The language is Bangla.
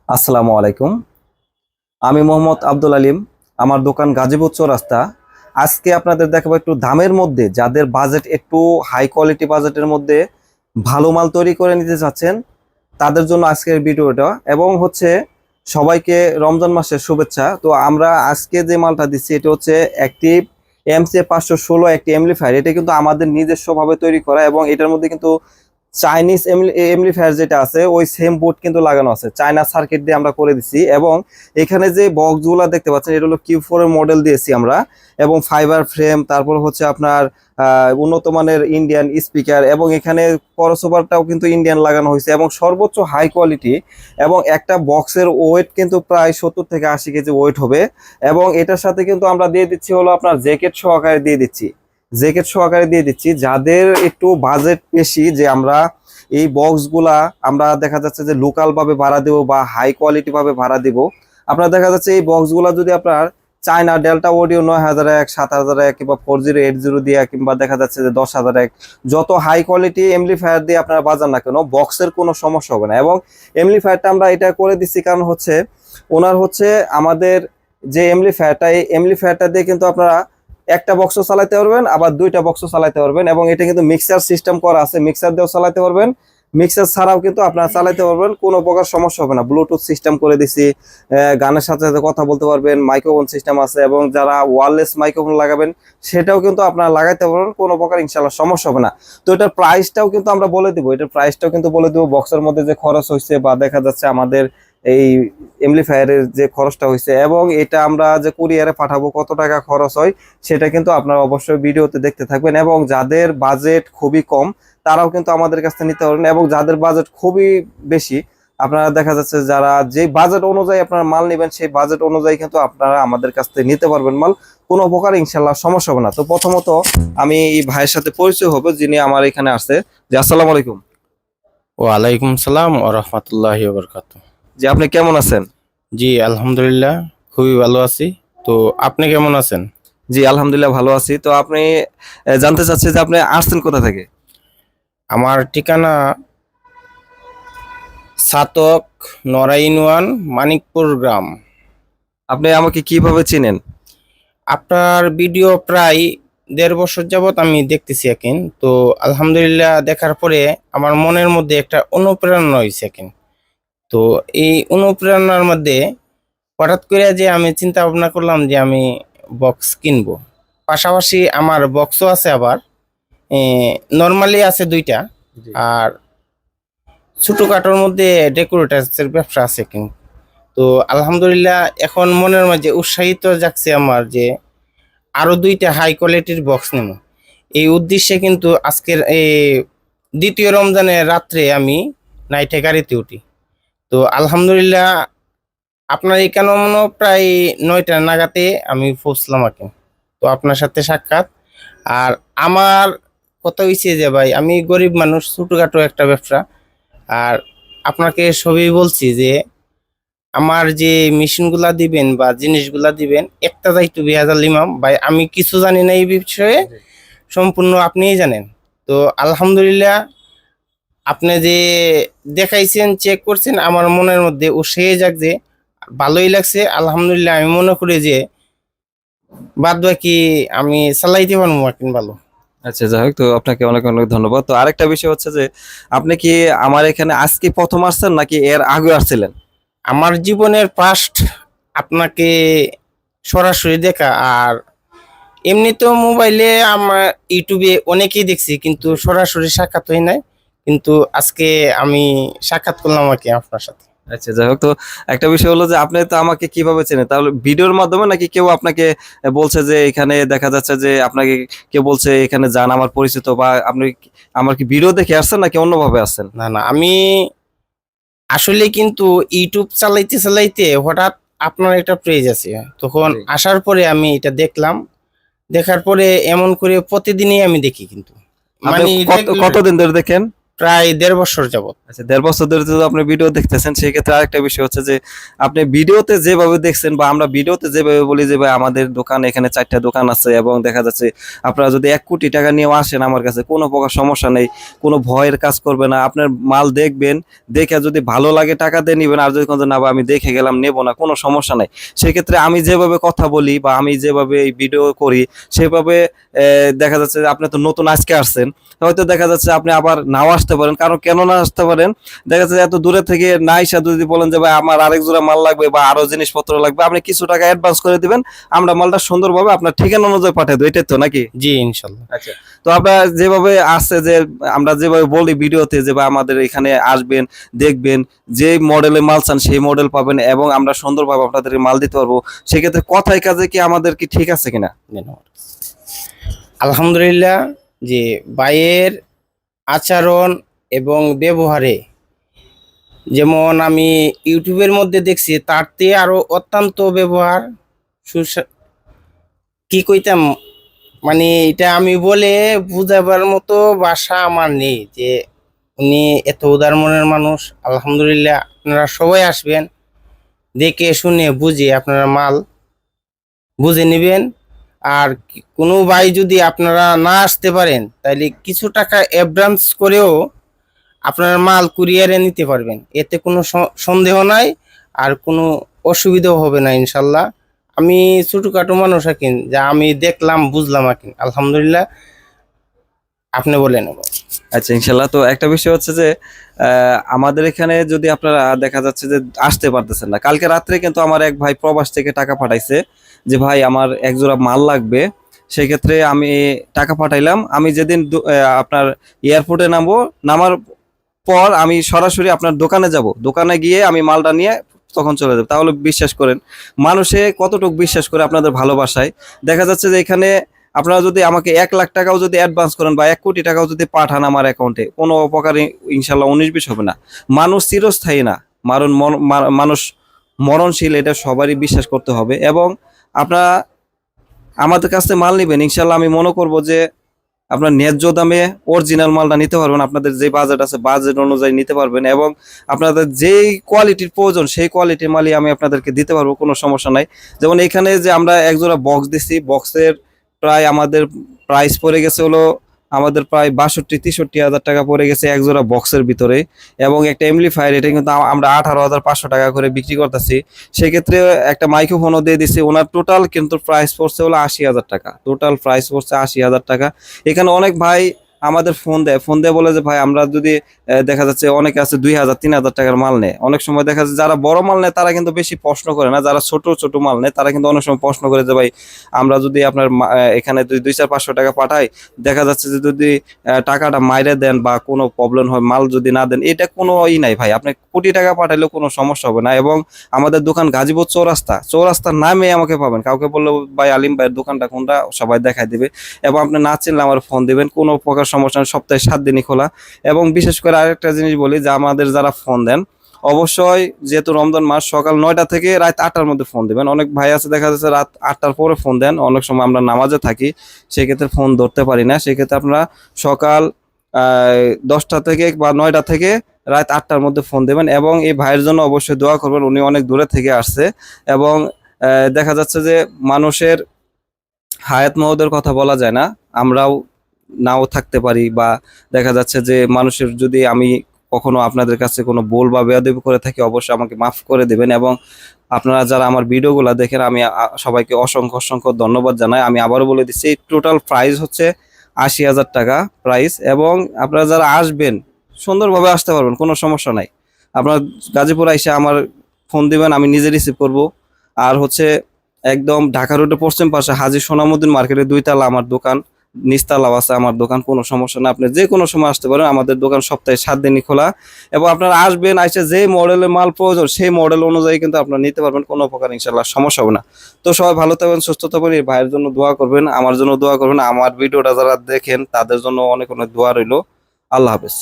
আসসালামু আলাইকুম। আমি মোহাম্মদ আব্দুল আলিম। আমার দোকান গাজীপুর চৌরাস্তা। আজকে আপনাদের দেখাবো একটু দামের মধ্যে, যাদের বাজেট একটু হাই কোয়ালিটি বাজেটের মধ্যে ভালো মাল তৈরি করে নিতে চাচ্ছেন তাদের জন্য আজকের ভিডিওটা। এবং হচ্ছে সবাইকে রমজান মাসের শুভেচ্ছা। তো আমরা আজকে যে মালটা দিচ্ছি এটা হচ্ছে অ্যাক্টিভ এমসি 516 একটি এমপ্লিফায়ার। এটা কিন্তু আমাদের নিজস্বভাবে তৈরি করা, এবং এটার মধ্যে কিন্তু চাইনিজ এমপ্লিফায়ার যেটা আছে ওই সেম বোর্ড কিন্তু লাগানো আছে, চায়না সার্কিট দিয়ে আমরা করে দিচ্ছি। এবং এখানে যে বক্সগুলো দেখতে পাচ্ছেন এটা হলো Q4 এর মডেল দিয়েছি আমরা, এবং ফাইবার ফ্রেম, তারপর হচ্ছে আপনার উন্নত মানের ইন্ডিয়ান স্পিকার, এবং এখানে ক্রসওভারটাও কিন্তু ইন্ডিয়ান লাগানো হয়েছে এবং সর্বোচ্চ হাই কোয়ালিটি। এবং একটা বক্সের ওয়েট কিন্তু প্রায় 70 থেকে 80 কেজি ওয়েট হবে। এবং এটার সাথে কিন্তু আমরা দিয়ে দিচ্ছি হলো আপনার জ্যাকেট সহকারে দিয়ে দিচ্ছি যাদের একটু বাজেট বেশি, যে আমরা এই বক্সগুলা আমরা দেখা যাচ্ছে যে লোকাল ভাবে ভাড়া দেবো বা হাই কোয়ালিটি ভাবে ভাড়া দিব। আপনার দেখা যাচ্ছে এই বক্সগুলা যদি আপনার চায়না ডেল্টা অডিও 9001, 7001 কিংবা 4080 দিয়ে, কিংবা দেখা যাচ্ছে যে 10,001, যত হাই কোয়ালিটি এমপ্লিফায়ার দিয়ে আপনারা বাজান না কেন বক্সের কোনো সমস্যা হবে না। এবং এমপ্লিফায়ারটা আমরা এটা করে দিচ্ছি কারণ হচ্ছে ওনার হচ্ছে আমাদের যে এমপ্লিফায়ারটা, এই এমপ্লিফায়ারটা দিয়ে কিন্তু আপনারা একটা বক্সও চালাতে পারবেন, আবার দুইটা বক্সও চালাতে পারবেন। এবং এটা কিন্তু মিক্সার সিস্টেম করা আছে, মিক্সার দিয়েও চালাতে পারবেন, মিক্সার ছাড়াও কিন্তু আপনারা চালাতে পারবেন, কোনো প্রকার সমস্যা হবে না। ব্লুটুথ সিস্টেম করে দিছি, গানের সাথে সাথে কথা বলতে পারবেন, মাইক্রোফোন সিস্টেম আছে, এবং যারা ওয়্যারলেস মাইক্রোফোন লাগাবেন সেটাও কিন্তু আপনারা লাগাইতে পারবেন, কোনো প্রকার ইনশাল্লাহ সমস্যা হবে না। তো এটার প্রাইসটাও কিন্তু আমরা বলে দিব, বক্সের মধ্যে যে খরচ হয়েছে বা দেখা যাচ্ছে আমাদের এই এমপ্লিফায়ারের যে খরচটা হয়েছে, এবং এটা আমরা যে কুরিয়ারে পাঠাবো কত টাকা খরচ হয় সেটা কিন্তু আপনারা অবশ্যই ভিডিওতে দেখতে থাকবেন। এবং যাদের বাজেট খুবই কম তারাও কিন্তু আমাদের কাছ থেকে নিতে পারবেন, এবং যাদের বাজেট খুবই বেশি আপনারা দেখা যাচ্ছে যারা যে বাজেট অনুযায়ী আপনারা মাল নেবেন সেই বাজেট অনুযায়ী কিন্তু আপনারা আমাদের কাছ থেকে নিতে পারবেন মাল, কোনো প্রকার ইনশাল্লাহ সমস্যা হবে না। তো প্রথমত আমি এই ভাইয়ের সাথে পরিচয় হবো যিনি আমার এখানে আসছে। যে আসসালামু আলাইকুম। ওয়ালাইকুম সালাম ও রহমতুল্লাহি ওয়া বারাকাতুহু। যে আপনি কেমন আছেন? জি আলহামদুলিল্লাহ খুবই ভালো আছি। তো আপনি কেমন আছেন? জি আলহামদুলিল্লাহ ভালো আছি। তো আপনি জানতে চাচ্ছি যে আপনি আসছেন কোথা থেকে? আমার ঠিকানা সাতক নরাইনওয়ান মানিকপুর গ্রাম। আপনি আমাকে কিভাবে চিনেন? আপনার ভিডিও প্রায় 1.5 বছর যাবত আমি দেখতেছি এখন। তো আলহামদুলিল্লাহ দেখার পরে আমার মনের মধ্যে একটা অনুপ্রেরণা হয়েছে এখন। তো এই অনুপ্রেরণার মধ্যে হঠাৎ করে যে আমি চিন্তা ভাবনা করলাম যে আমি বক্স কিনবো। পাশাপাশি আমার বক্সও আছে, আবার নর্মালি আছে 2টা, জি। আর ছোটখাটোর মধ্যে ডেকোরেটার্সের ব্যবসা আছে কিন্তু। তো আলহামদুলিল্লাহ এখন মনের মাঝে উৎসাহিত জাগছে আমার যে আরো 2টা হাই কোয়ালিটির বক্স নেব। এই উদ্দেশ্যে কিন্তু আজকের এই দ্বিতীয় রমজানের রাত্রে আমি নাইটে গাড়িতে উঠি। তো আলহামদুলিল্লাহ আপনার এখানে প্রায় 9টা নাগাদে আমি পৌঁছলাম আর কি। তো আপনার সাথে সাক্ষাৎ। আর আমার কথা হয়েছে যে ভাই আমি গরিব মানুষ, ছোটখাটো একটা ব্যবসা। আর আপনাকে সবই বলছি যে আমার যে মেশিনগুলা দিবেন বা জিনিসগুলা দিবেন একটা দায়িত্ব বিহাজাল ইমাম ভাই, আমি কিছু জানি না এই বিষয়ে, সম্পূর্ণ আপনিই জানেন। তো আলহামদুলিল্লাহ আপনি যে দেখাইছেন, চেক করছেন, আমার মনের মধ্যে উৎসাহে যাক যে ভালোই লাগছে। আলহামদুলিল্লাহ আমি মনে করি যে বাদ বাকি আমি চালাইতে পারবো মার্কিন ভালো। আচ্ছা, যাই হোক, তো আপনাকে অনেক অনেক ধন্যবাদ। তো আরেকটা বিষয় হচ্ছে যে আপনি কি আমার এখানে আজকে প্রথম আসছেন নাকি এর আগে আসছিলেন? আমার জীবনের ফার্স্ট আপনাকে সরাসরি দেখা। আর এমনিতেও মোবাইলে আমার ইউটিউবে অনেকেই দেখছি, কিন্তু সরাসরি সাক্ষাৎ হয় নাই। কিন্তু আজকে আমি সাক্ষাৎ করলাম আর কি আপনার সাথে। আচ্ছা, যাই হোক, তো একটা বিষয় হলো যে আপনি তো আমাকে কিভাবে চেনেন, তাহলে ভিডিওর মাধ্যমে নাকি কেউ আপনাকে বলছে যে এখানে দেখা যাচ্ছে যে আপনাকে কেউ বলছে এখানে যান আমার পরিচিত, বা আপনি আমার কি ভিডিও দেখে আসছেন নাকি অন্যভাবে আসছেন? না না, আমি আসলে কিন্তু ইউটিউব চালাইতে চালাইতে হঠাৎ আপনার একটা পেজ আছে, তখন জি। আসার পরে আমি এটা দেখলাম। দেখার পরে এমন করে প্রতিদিনই আমি দেখি কিন্তু, আপনি মানে regular। কতদিন ধরে দেখেন? প্রায় 1.5 বছর যাবত। আচ্ছা, 1.5 বছর ধরে যদি আপনি ভিডিও দেখতেছেন, সেক্ষেত্রে আরেকটা বিষয় হচ্ছে যে আপনি ভিডিওতে যেভাবে দেখছেন বা আমরা ভিডিওতে যেভাবে বলি যে ভাই আমাদের দোকান এখানে 4টা দোকান আছে এবং দেখা যাচ্ছে আপনারা যদি 1 কোটি টাকা নিয়েও আসেন আমার কাছে কোনো প্রকার সমস্যা নেই, কোনো ভয়ের কাজ করবে না। আপনার মাল দেখবেন, দেখে যদি ভালো লাগে টাকা দিয়ে নিবেন, আর যদি কোনো না বা আমি দেখে গেলাম নেবো না, কোনো সমস্যা নাই। সেক্ষেত্রে আমি যেভাবে কথা বলি বা আমি যেভাবে এই ভিডিও করি সেভাবে দেখা যাচ্ছে যে আপনি তো নতুন আজকে আসছেন, হয়তো দেখা যাচ্ছে আপনি আবার নাও আসতে পারেন। কারণ কেন না আসতে পারেন, দেখা যাচ্ছে এত দূরে থেকে না এসে যদি বলেন যে ভাই আমার আরেক জোড়া মাল লাগবে বা আরো জিনিসপত্র লাগবে, আপনি কিছু টাকা অ্যাডভান্স করে দিবেন, আমরা মালটা সুন্দরভাবে আপনার ঠিকানা অনুযায়ী পাঠিয়ে দেবো, এটাই তো নাকি? জি ইনশাল্লাহ। আচ্ছা, তো আপনারা যেভাবে আসছে যে আমরা যেভাবে বলি ভিডিওতে যে ভাই আমাদের এখানে আসবেন, দেখবেন, যে মডেলের মাল চান সেই মডেল পাবেন এবং আমরা সুন্দরভাবে আপনাদেরকে মাল দিতে পারবো। সেক্ষেত্রে কথায় কাজে কি আমাদের কি ঠিক আছে কিনা? ধন্যবাদ। আলহামদুলিল্লাহ, যে ভাইয়ের আচরণ এবং ব্যবহারে, যেমন আমি ইউটিউবের মধ্যে দেখছি তার চেয়ে আরো অত্যন্ত ব্যবহার কি কইতাম, মানে এটা আমি বলে বুঝাবার মতো ভাষা আমার নেই যে উনি এত উদার মনের মানুষ। আলহামদুলিল্লাহ, আপনারা সবাই আসবেন, দেখে শুনে বুঝে আপনারা মাল বুঝে নেবেন। আর কোনো ভাই যদি আপনারা না আসতে পারেন তাহলে কিছু টাকা অ্যাডভান্স করেও আপনার মাল কুরিয়ারে নিতে পারবেন, এতে কোনো সন্দেহ নাই, আর কোনো অসুবিধাও হবে না ইনশাল্লাহ। আমি ছোটখাটো মানুষ আকিন, যা আমি দেখলাম বুঝলাম আকিন, আলহামদুলিল্লাহ। আপনি বলেন। আচ্ছা, ইনশাল্লাহ। তো একটা বিষয় হচ্ছে যে আমাদের এখানে যদি আপনারা দেখা যাচ্ছে যে আসতে পারতেছেন না, কালকে রাত্রে কিন্তু আমার এক ভাই প্রবাস থেকে টাকা পাঠাইছে যে ভাই আমার এক জোড়া মাল লাগবে। সেক্ষেত্রে আমি টাকা পাঠাইলাম। আমি যেদিন আপনার এয়ারপোর্টে নামার পর আমি সরাসরি আপনার দোকানে যাব, দোকানে গিয়ে আমি মালটা নিয়ে তখন চলে যাব। তাহলে বিশ্বাস করেন মানুষে কতটুকু বিশ্বাস করে আপনাদের ভালোবাসায়। দেখা যাচ্ছে যে এখানে আপনারা যদি আমাকে 1 লাখ টাকাও যদি অ্যাডভান্স করেন বা 1 কোটি টাকাও যদি পাঠান আমার অ্যাকাউন্টে, কোনো প্রকারে ইনশাল্লাহ 19-20 হবে না। মানুষ চিরস্থায়ী না, মানুষ মরণশীল, এটা সবারই বিশ্বাস করতে হবে। এবং আপনারা আমাদের কাছ থেকে মাল নেবেন, ইনশাল্লাহ আমি মনে করব যে আপনার ন্যায্য দামে অরিজিনাল মালটা নিতে পারবেন। আপনাদের যে বাজেট আছে বাজেট অনুযায়ী নিতে পারবেন এবং আপনাদের যেই কোয়ালিটির প্রয়োজন সেই কোয়ালিটির মালই আমি আপনাদেরকে দিতে পারবো, কোনো সমস্যা নাই। যেমন এখানে যে আমরা এক জোড়া বক্স দিচ্ছি, বক্সের প্রায় আমাদের প্রাইস পড়ে গেছে হলো আমাদের প্রায় 62-63 হাজার টাকা পড়ে গেছে এক জোড়া বক্সের ভিতরে। এবং একটা এমপ্লিফায়ার, এটা কিন্তু আমরা 18,500 টাকা করে বিক্রি করতেছি। সেক্ষেত্রে একটা মাইক্রোফোনও দিয়ে দিচ্ছি। ওনার টোটাল কিন্তু প্রাইস পড়ছে হলো 80,000 টাকা, টোটাল প্রাইস পড়ছে 80,000 টাকা। এখানে অনেক ভাই আমাদের ফোন দেয় বলে যে ভাই আমরা যদি দেখা যাচ্ছে অনেকে আছে 2,000-3,000 টাকার মাল নেয়। অনেক সময় দেখা যাচ্ছে যারা বড় মাল নেয় তারা কিন্তু বেশি প্রশ্ন করে না, যারা ছোট ছোট মাল নেয় তারা কিন্তু অনেক সময় প্রশ্ন করে যে ভাই আমরা যদি আপনার এখানে 200-400 টাকা পাঠাই, দেখা যাচ্ছে যে যদি টাকাটা মাইরে দেন বা কোনো প্রবলেম হয়, মাল যদি না দেন, এটা কোনো নাই ভাই, আপনি কোটি টাকা পাঠাইলেও কোনো সমস্যা হবে না। এবং আমাদের দোকান গাজীপুর চৌরাস্তার নামে আমাকে পাবেন। কাউকে বললে ভাই আলিম ভাইয়ের দোকানটা কোনটা, সবাই দেখাই দিবে। এবং আপনি না চিনলে আমার ফোন দিবেন, কোনো প্রকার সমস্যা নেই, সপ্তাহে 7 দিনই খোলা। এবং বিশেষ করে আরেকটা জিনিস বলি যে আমাদের যারা ফোন দেন অবশ্যই, যেহেতু রমজান মাস, সকাল 9টা থেকে রাত 8টার মধ্যে ফোন দিবেন। অনেক ভাই আছে দেখা যাচ্ছে রাত 8টার পরে ফোন দেন, অনেক সময় আমরা নামাজে থাকি, সেক্ষেত্রে ফোন ধরতে পারি না। সেক্ষেত্রে আপনারা সকাল 10টা থেকে বা 9টা থেকে রাত 8টার মধ্যে ফোন দেবেন। এবং এই ভাইয়ের জন্য অবশ্যই দোয়া করবেন, উনি অনেক দূরে থেকে আসছে। এবং দেখা যাচ্ছে যে মানুষের হায়াত মহতের কথা বলা যায় না, আমরাও নাও থাকতে পারি, বা দেখা যাচ্ছে যে মানুষের যদি আমি কখনো আপনাদের কাছে কোনো ভুল বা বেয়াদবি করে থাকি অবশ্যই আমাকে মাফ করে দেবেন। এবং আপনারা যারা আমার ভিডিওগুলো দেখেন আমি সবাইকে অসংখ্য অসংখ্য ধন্যবাদ জানাই। আমি আবারও বলে দিচ্ছি টোটাল প্রাইস হচ্ছে 80,000 টাকা প্রাইস। এবং আপনারা যারা আসবেন সুন্দরভাবে আসতে পারবেন, কোনো সমস্যা নাই। আপনার গাজীপুর এসে আমার ফোন দিবেন, আমি নিজে রিসিভ করব। আর হচ্ছে একদম ঢাকা রোডের পশ্চিম পাশে হাজী সোনামুদ্দিন মার্কেটের 2 তলা আমার দোকান, নিচতলাও আছে আমার দোকান, কোনো সমস্যা না। আপনি যে কোনো সময় আসতে পারেন, আমাদের দোকান সপ্তাহে 7 দিনই খোলা। এবং আপনারা আসবেন, এসে যে মডেলের মাল প্রয়োজন সেই মডেল অনুযায়ী কিন্তু আপনারা নিতে পারবেন, কোনো প্রকার ইনশাল্লাহ সমস্যা হবে না। তো সবাই ভালো থাকবেন, সুস্থ থাকবেন, এই ভাইয়ের জন্য দোয়া করবেন, আমার জন্য দোয়া করবেন, আমার ভিডিওটা যারা দেখেন তাদের জন্য অনেক অনেক দোয়া রইল। আল্লাহ হাফেজ।